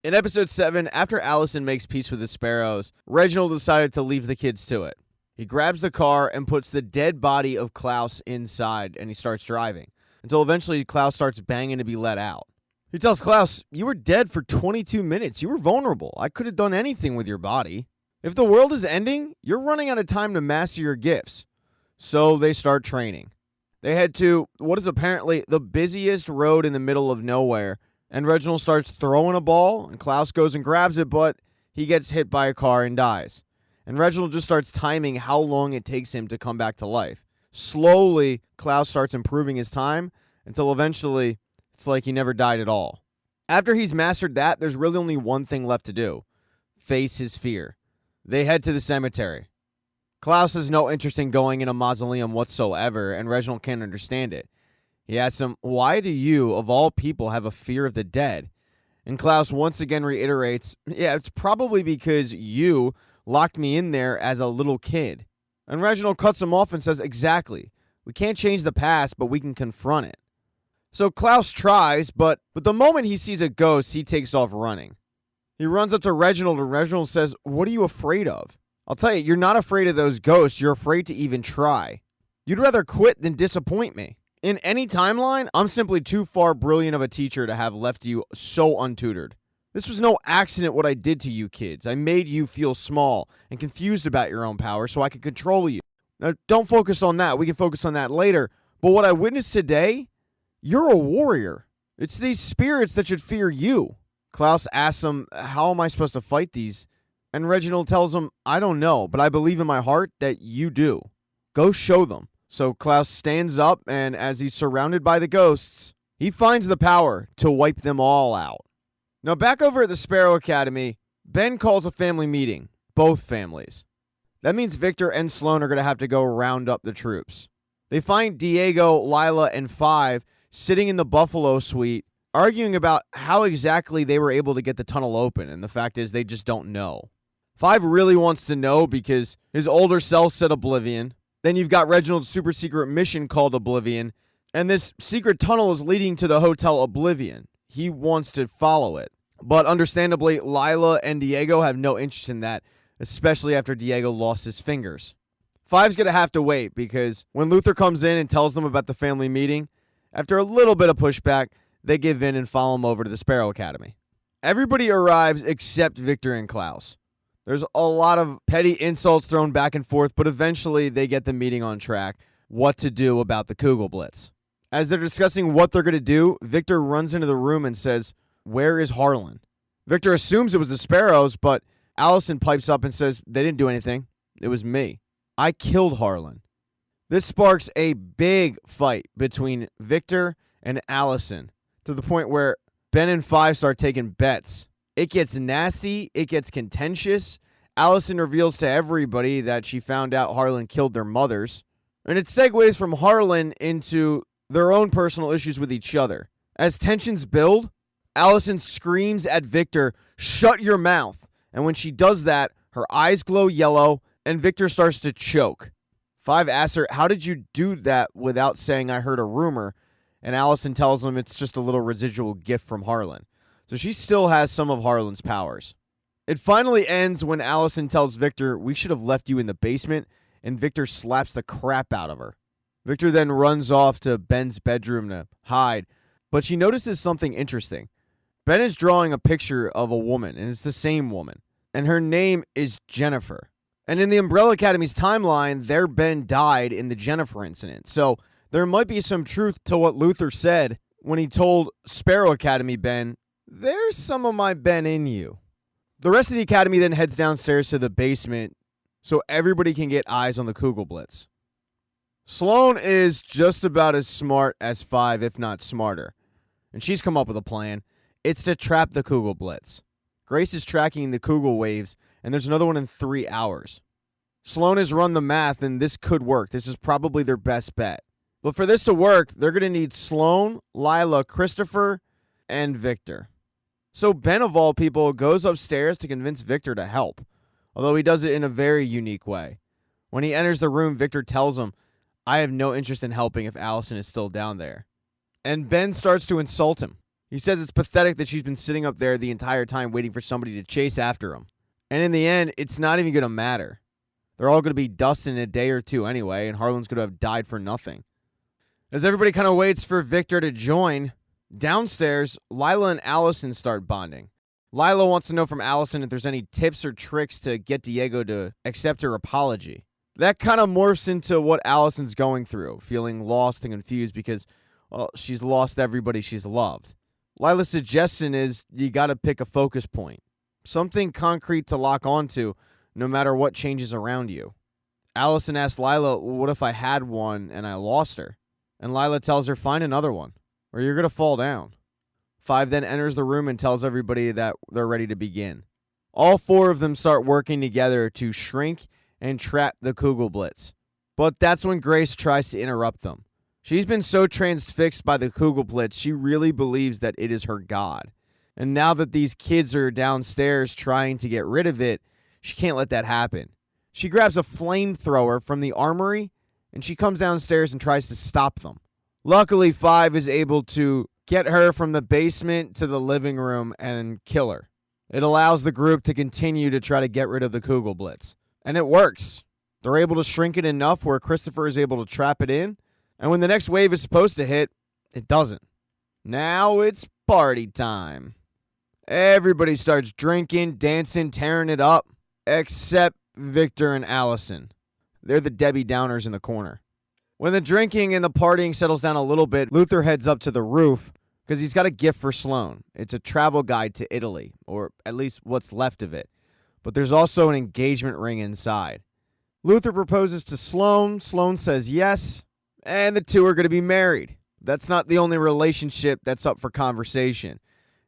In episode 7, after Allison makes peace with the Sparrows, Reginald decided to leave the kids to it. He grabs the car and puts the dead body of Klaus inside, and he starts driving, until eventually Klaus starts banging to be let out. He tells Klaus, "You were dead for 22 minutes. You were vulnerable. I could have done anything with your body. If the world is ending, you're running out of time to master your gifts." So they start training. They head to what is apparently the busiest road in the middle of nowhere, and Reginald starts throwing a ball, and Klaus goes and grabs it, but he gets hit by a car and dies. And Reginald just starts timing how long it takes him to come back to life. Slowly, Klaus starts improving his time until eventually it's like he never died at all. After he's mastered that, there's really only one thing left to do: face his fear. They head to the cemetery. Klaus has no interest in going in a mausoleum whatsoever, and Reginald can't understand it. He asks him, "Why do you, of all people, have a fear of the dead?" And Klaus once again reiterates, "Yeah, it's probably because you locked me in there as a little kid." And Reginald cuts him off and says, "Exactly. We can't change the past, but we can confront it." So Klaus tries, but the moment he sees a ghost, he takes off running. He runs up to Reginald, and Reginald says, "What are you afraid of?" "I'll tell you, you're not afraid of those ghosts. You're afraid to even try. You'd rather quit than disappoint me. In any timeline, I'm simply too far brilliant of a teacher to have left you so untutored. This was no accident what I did to you kids. I made you feel small and confused about your own power so I could control you. Now, don't focus on that. We can focus on that later. But what I witnessed today, you're a warrior. It's these spirits that should fear you." Klaus asks him, "How am I supposed to fight these?" And Reginald tells him, "I don't know, but I believe in my heart that you do. Go show them." So Klaus stands up, and as he's surrounded by the ghosts, he finds the power to wipe them all out. Now, back over at the Sparrow Academy, Ben calls a family meeting. Both families. That means Victor and Sloan are going to have to go round up the troops. They find Diego, Lila, and Five sitting in the Buffalo suite, arguing about how exactly they were able to get the tunnel open, and the fact is they just don't know. Five really wants to know because his older self said Oblivion. Then you've got Reginald's super secret mission called Oblivion, and this secret tunnel is leading to the Hotel Oblivion. He wants to follow it. But understandably, Lila and Diego have no interest in that, especially after Diego lost his fingers. Five's going to have to wait because when Luther comes in and tells them about the family meeting, after a little bit of pushback, they give in and follow him over to the Sparrow Academy. Everybody arrives except Victor and Klaus. There's a lot of petty insults thrown back and forth, but eventually they get the meeting on track, what to do about the Kugelblitz. As they're discussing what they're going to do, Victor runs into the room and says, "Where is Harlan?" Victor assumes it was the Sparrows, but Allison pipes up and says, "They didn't do anything. It was me. I killed Harlan." This sparks a big fight between Victor and Allison, to the point where Ben and Five start taking bets. It gets nasty. It gets contentious. Allison reveals to everybody that she found out Harlan killed their mothers. And it segues from Harlan into their own personal issues with each other. As tensions build, Allison screams at Victor, "Shut your mouth." And when she does that, her eyes glow yellow, and Victor starts to choke. Five asks her, "How did you do that without saying I heard a rumor?" And Allison tells him it's just a little residual gift from Harlan. So she still has some of Harlan's powers. It finally ends when Allison tells Victor, "We should have left you in the basement," and Victor slaps the crap out of her. Victor then runs off to Ben's bedroom to hide, but she notices something interesting. Ben is drawing a picture of a woman, and it's the same woman, and her name is Jennifer. And in the Umbrella Academy's timeline, their Ben died in the Jennifer incident, so there might be some truth to what Luther said when he told Sparrow Academy Ben, "There's some of my Ben in you." The rest of the Academy then heads downstairs to the basement so everybody can get eyes on the Kugelblitz. Sloan is just about as smart as Five, if not smarter. And she's come up with a plan. It's to trap the Kugelblitz. Grace is tracking the Kugel waves, and there's another one in 3 hours. Sloan has run the math, and this could work. This is probably their best bet. But for this to work, they're going to need Sloan, Lila, Christopher, and Victor. So Ben, of all people, goes upstairs to convince Victor to help, although he does it in a very unique way. When he enters the room, Victor tells him, "I have no interest in helping if Allison is still down there." And Ben starts to insult him. He says it's pathetic that she's been sitting up there the entire time waiting for somebody to chase after him. And in the end, it's not even going to matter. They're all going to be dust in a day or two anyway, and Harlan's going to have died for nothing. As everybody kind of waits for Victor to join, downstairs, Lila and Allison start bonding. Lila wants to know from Allison if there's any tips or tricks to get Diego to accept her apology. That kind of morphs into what Allison's going through, feeling lost and confused because, well, she's lost everybody she's loved. Lila's suggestion is you got to pick a focus point, something concrete to lock onto no matter what changes around you. Allison asks Lila, what if I had one and I lost her? And Lila tells her, find another one, or you're going to fall down. Five then enters the room and tells everybody that they're ready to begin. All four of them start working together to shrink and trap the Kugelblitz. But that's when Grace tries to interrupt them. She's been so transfixed by the Kugelblitz, she really believes that it is her god. And now that these kids are downstairs trying to get rid of it, she can't let that happen. She grabs a flamethrower from the armory, and she comes downstairs and tries to stop them. Luckily, Five is able to get her from the basement to the living room and kill her. It allows the group to continue to try to get rid of the Kugelblitz. And it works. They're able to shrink it enough where Christopher is able to trap it in, and when the next wave is supposed to hit, it doesn't. Now it's party time. Everybody starts drinking, dancing, tearing it up, except Victor and Allison. They're the Debbie Downers in the corner. When the drinking and the partying settles down a little bit, Luther heads up to the roof because he's got a gift for Sloane. It's a travel guide to Italy, or at least what's left of it. But there's also an engagement ring inside. Luther proposes to Sloane. Sloane says yes, and the two are going to be married. That's not the only relationship that's up for conversation,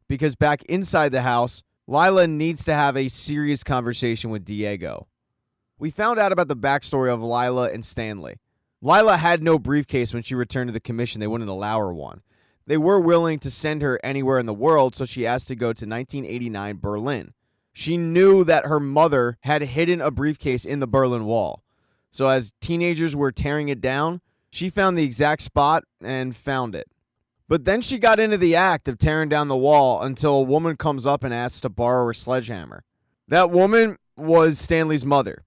because back inside the house, Lila needs to have a serious conversation with Diego. We found out about the backstory of Lila and Stanley. Lila had no briefcase when she returned to the commission. They wouldn't allow her one. They were willing to send her anywhere in the world, so she asked to go to 1989 Berlin. She knew that her mother had hidden a briefcase in the Berlin Wall. So as teenagers were tearing it down, she found the exact spot and found it. But then she got into the act of tearing down the wall until a woman comes up and asks to borrow her sledgehammer. That woman was Stanley's mother.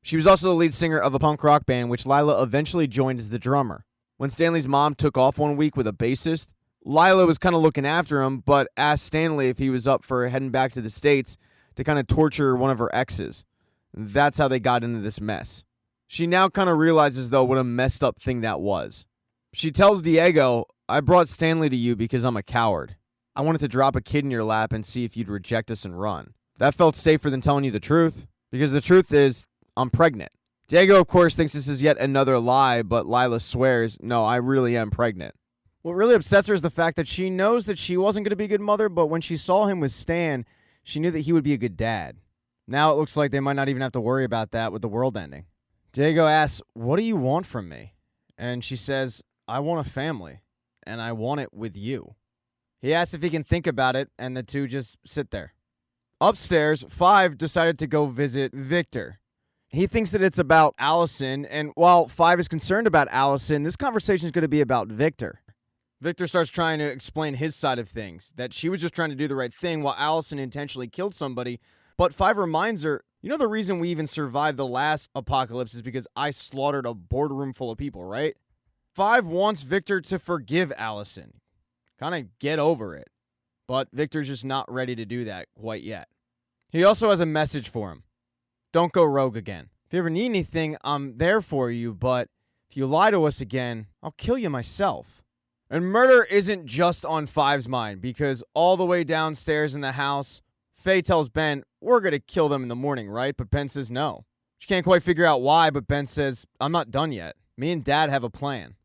She was also the lead singer of a punk rock band, which Lila eventually joined as the drummer. When Stanley's mom took off one week with a bassist, Lila was kind of looking after him, but asked Stanley if he was up for heading back to the States to kind of torture one of her exes. That's how they got into this mess. She now kind of realizes, though, what a messed up thing that was. She tells Diego, I brought Stanley to you because I'm a coward. I wanted to drop a kid in your lap and see if you'd reject us and run. That felt safer than telling you the truth, because the truth is, I'm pregnant. Diego, of course, thinks this is yet another lie, but Lila swears, no, I really am pregnant. What really upsets her is the fact that she knows that she wasn't going to be a good mother, but when she saw him with Stan, she knew that he would be a good dad. Now it looks like they might not even have to worry about that with the world ending. Diego asks, what do you want from me? And she says, I want a family, and I want it with you. He asks if he can think about it, and the two just sit there. Upstairs, Five decided to go visit Victor. He thinks that it's about Allison, and while Five is concerned about Allison, this conversation is going to be about Victor. Victor starts trying to explain his side of things, that she was just trying to do the right thing while Allison intentionally killed somebody. But Five reminds her, you know the reason we even survived the last apocalypse is because I slaughtered a boardroom full of people, right? Five wants Victor to forgive Allison. Kind of get over it. But Victor's just not ready to do that quite yet. He also has a message for him. Don't go rogue again. If you ever need anything, I'm there for you, but if you lie to us again, I'll kill you myself. And murder isn't just on Five's mind, because all the way downstairs in the house, Faye tells Ben, we're going to kill them in the morning, right? But Ben says no. She can't quite figure out why, but Ben says, I'm not done yet. Me and Dad have a plan.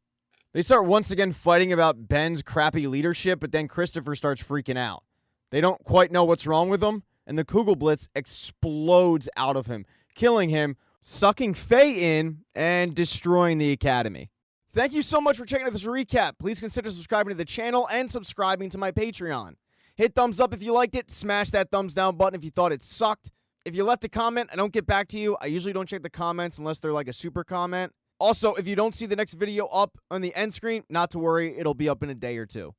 They start once again fighting about Ben's crappy leadership, but then Christopher starts freaking out. They don't quite know what's wrong with him, and the Kugelblitz explodes out of him, killing him, sucking Faye in, and destroying the academy. Thank you so much for checking out this recap. Please consider subscribing to the channel and subscribing to my Patreon. Hit thumbs up if you liked it. Smash that thumbs down button if you thought it sucked. If you left a comment, I don't get back to you. I usually don't check the comments unless they're like a super comment. Also, if you don't see the next video up on the end screen, not to worry, it'll be up in a day or two.